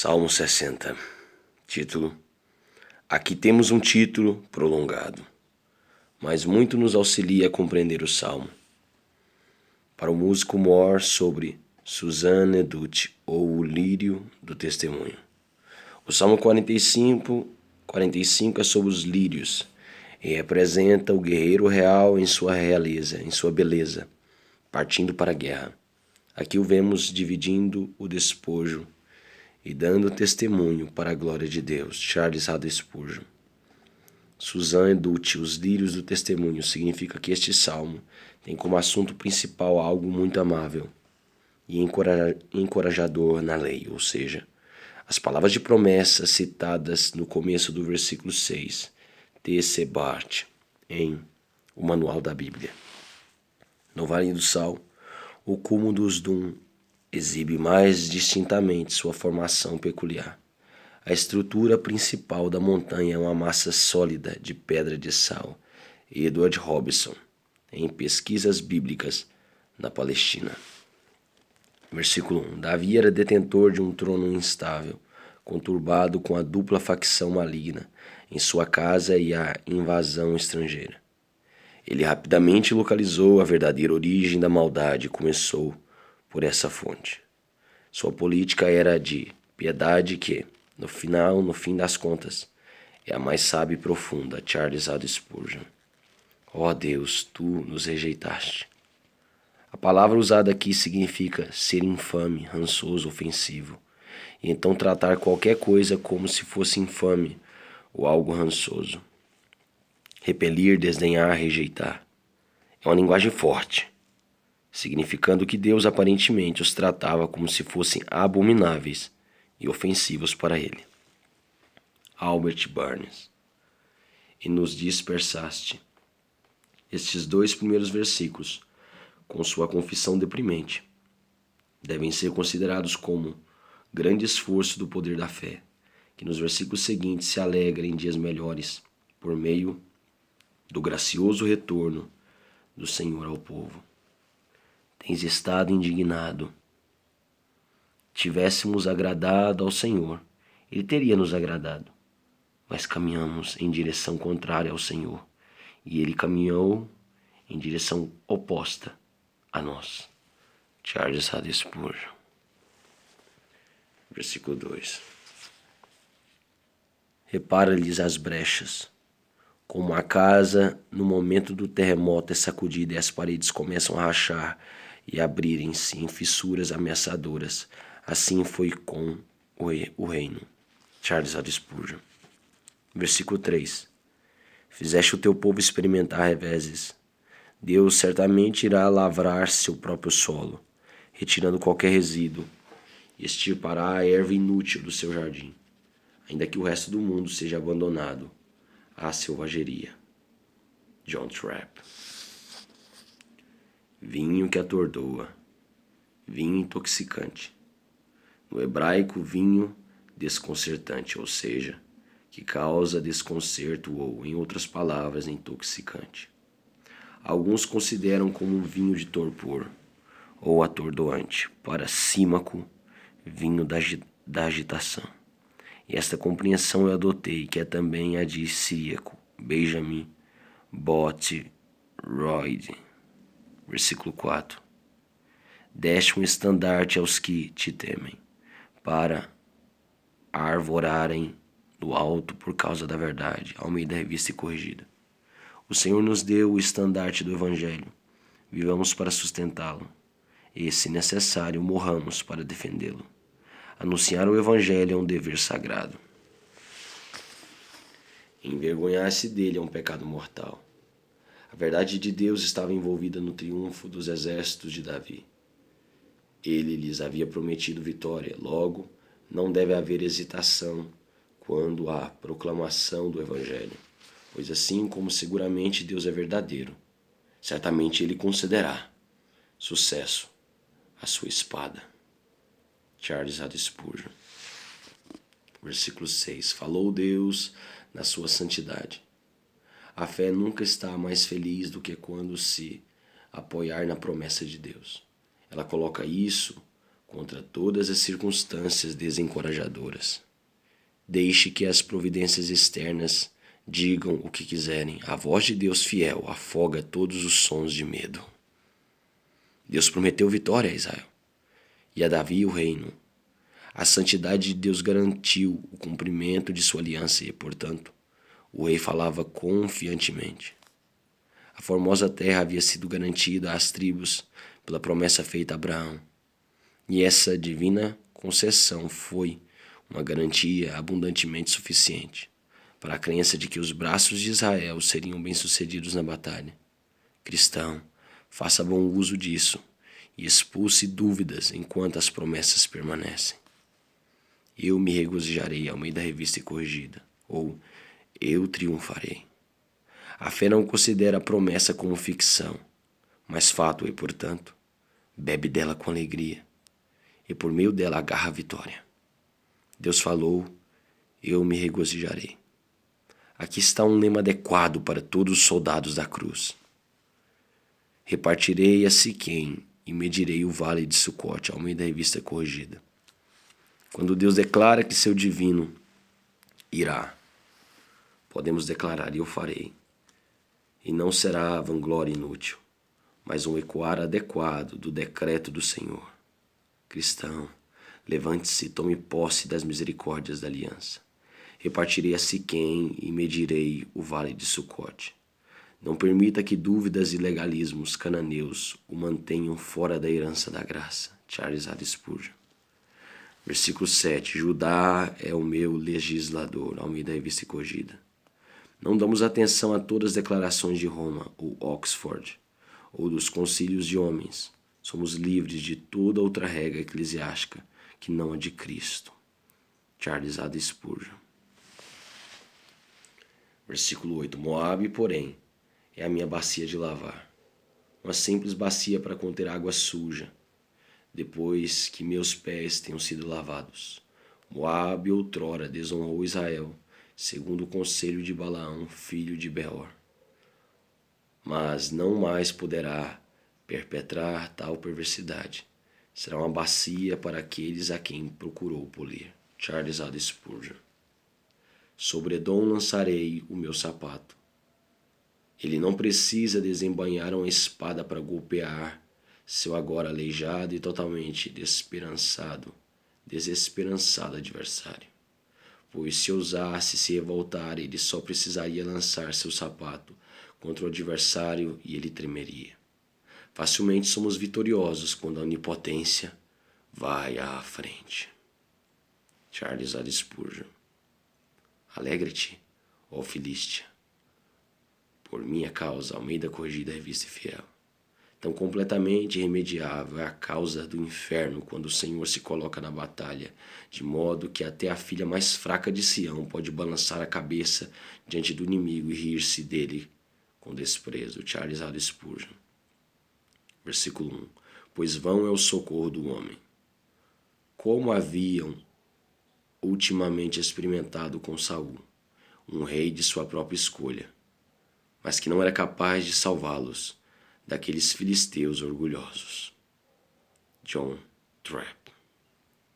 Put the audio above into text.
Salmo 60. Título: Aqui temos um título prolongado, mas muito nos auxilia a compreender o Salmo. Para o músico mor sobre Suzanne Dutt, ou o lírio do testemunho. O Salmo 45 é sobre os lírios e representa o guerreiro real em sua realeza, em sua beleza, partindo para a guerra. Aqui o vemos dividindo o despojo e dando testemunho para a glória de Deus. Charles Haddon Spurgeon. Suzanne Dutt, os lírios do testemunho, significa que este salmo tem como assunto principal algo muito amável e encorajador na lei, ou seja, as palavras de promessa citadas no começo do versículo 6, Tessebart, em O Manual da Bíblia. No Vale do Sal, o cume dos Dum exibe mais distintamente sua formação peculiar. A estrutura principal da montanha é uma massa sólida de pedra de sal. Edward Robinson, em Pesquisas Bíblicas na Palestina. Versículo 1. Davi era detentor de um trono instável, conturbado com a dupla facção maligna em sua casa e a invasão estrangeira. Ele rapidamente localizou a verdadeira origem da maldade e começou por essa fonte. Sua política era de piedade que, no fim das contas, é a mais sábia e profunda. Charles Haddon Spurgeon. Ó Deus, tu nos rejeitaste. A palavra usada aqui significa ser infame, rançoso, ofensivo, e então tratar qualquer coisa como se fosse infame ou algo rançoso. Repelir, desdenhar, rejeitar. É uma linguagem forte, significando que Deus aparentemente os tratava como se fossem abomináveis e ofensivos para ele. Albert Barnes. E nos dispersaste. Estes dois primeiros versículos, com sua confissão deprimente, devem ser considerados como grande esforço do poder da fé, que nos versículos seguintes se alegra em dias melhores, por meio do gracioso retorno do Senhor ao povo. Tens estado indignado. Tivéssemos agradado ao Senhor, Ele teria nos agradado, mas caminhamos em direção contrária ao Senhor, e Ele caminhou em direção oposta a nós. Charles Haddon Spurgeon. Versículo 2. Repara-lhes as brechas. Como a casa, no momento do terremoto, é sacudida e as paredes começam a rachar e abrirem-se em fissuras ameaçadoras, assim foi com o reino. Charles Haddon Spurgeon. Versículo 3. Fizeste o teu povo experimentar reveses. Deus certamente irá lavrar seu próprio solo, retirando qualquer resíduo, e extirpará a erva inútil do seu jardim, ainda que o resto do mundo seja abandonado à selvageria. John Trapp. Vinho que atordoa, vinho intoxicante. No hebraico, vinho desconcertante, ou seja, que causa desconcerto ou, em outras palavras, intoxicante. Alguns consideram como um vinho de torpor ou atordoante, para Símaco, vinho da agitação. E esta compreensão eu adotei, que é também a de Ciríaco, Benjamin Bottroyd. Versículo 4. Deste um estandarte aos que te temem, para arvorarem no alto por causa da verdade. Almeida Revista e Corrigida. O Senhor nos deu o estandarte do Evangelho. Vivamos para sustentá-lo. E, se necessário, morramos para defendê-lo. Anunciar o Evangelho é um dever sagrado. Envergonhar-se dele é um pecado mortal. A verdade de Deus estava envolvida no triunfo dos exércitos de Davi. Ele lhes havia prometido vitória, logo, não deve haver hesitação quando há proclamação do Evangelho, pois assim como seguramente Deus é verdadeiro, certamente Ele concederá sucesso à sua espada. Charles Haddon Spurgeon. Versículo 6. Falou Deus na sua santidade. A fé nunca está mais feliz do que quando se apoiar na promessa de Deus. Ela coloca isso contra todas as circunstâncias desencorajadoras. Deixe que as providências externas digam o que quiserem. A voz de Deus fiel afoga todos os sons de medo. Deus prometeu vitória a Israel e a Davi o reino. A santidade de Deus garantiu o cumprimento de sua aliança e, portanto, o rei falava confiantemente. A formosa terra havia sido garantida às tribos pela promessa feita a Abraão. E essa divina concessão foi uma garantia abundantemente suficiente para a crença de que os braços de Israel seriam bem-sucedidos na batalha. Cristão, faça bom uso disso e expulse dúvidas enquanto as promessas permanecem. Eu me regozijarei ao meio da revista corrigida, ou eu triunfarei. A fé não considera a promessa como ficção, mas fato e, portanto, bebe dela com alegria e por meio dela agarra a vitória. Deus falou, eu me regozijarei. Aqui está um lema adequado para todos os soldados da cruz. Repartirei a Siquém e medirei o vale de Sucote, ao meio da revista corrigida. Quando Deus declara que seu divino irá, podemos declarar, eu farei. E não será vanglória inútil, mas um ecoar adequado do decreto do Senhor. Cristão, levante-se e tome posse das misericórdias da aliança. Repartirei a Siquém e medirei o vale de Sucote. Não permita que dúvidas e legalismos cananeus o mantenham fora da herança da graça. Charles A. Spurgeon. Versículo 7. Judá é o meu legislador, ao meio da revista corrigida. Não damos atenção a todas as declarações de Roma ou Oxford, ou dos concílios de homens. Somos livres de toda outra regra eclesiástica que não a de Cristo. Charles A. Spurgeon. Versículo 8. Moabe, porém, é a minha bacia de lavar, uma simples bacia para conter água suja, depois que meus pés tenham sido lavados. Moabe outrora desonrou Israel, segundo o conselho de Balaão, filho de Beor. Mas não mais poderá perpetrar tal perversidade. Será uma bacia para aqueles a quem procurou polir. Charles A. Spurgeon. Sobre Edom lançarei o meu sapato. Ele não precisa desembainhar uma espada para golpear seu agora aleijado e totalmente desesperançado adversário. Pois se ousasse se revoltar, ele só precisaria lançar seu sapato contra o adversário e ele tremeria. Facilmente somos vitoriosos quando a onipotência vai à frente. Charles A. Spurgeon. Alegre-te, ó Filístia, por minha causa, Almeida Corrigida, Revista e Fiel. Tão completamente irremediável é a causa do inferno quando o Senhor se coloca na batalha, de modo que até a filha mais fraca de Sião pode balançar a cabeça diante do inimigo e rir-se dele com desprezo. Charles A. Spurgeon. Versículo 1. Pois vão é o socorro do homem. Como haviam ultimamente experimentado com Saul, um rei de sua própria escolha, mas que não era capaz de salvá-los daqueles filisteus orgulhosos. John Trapp.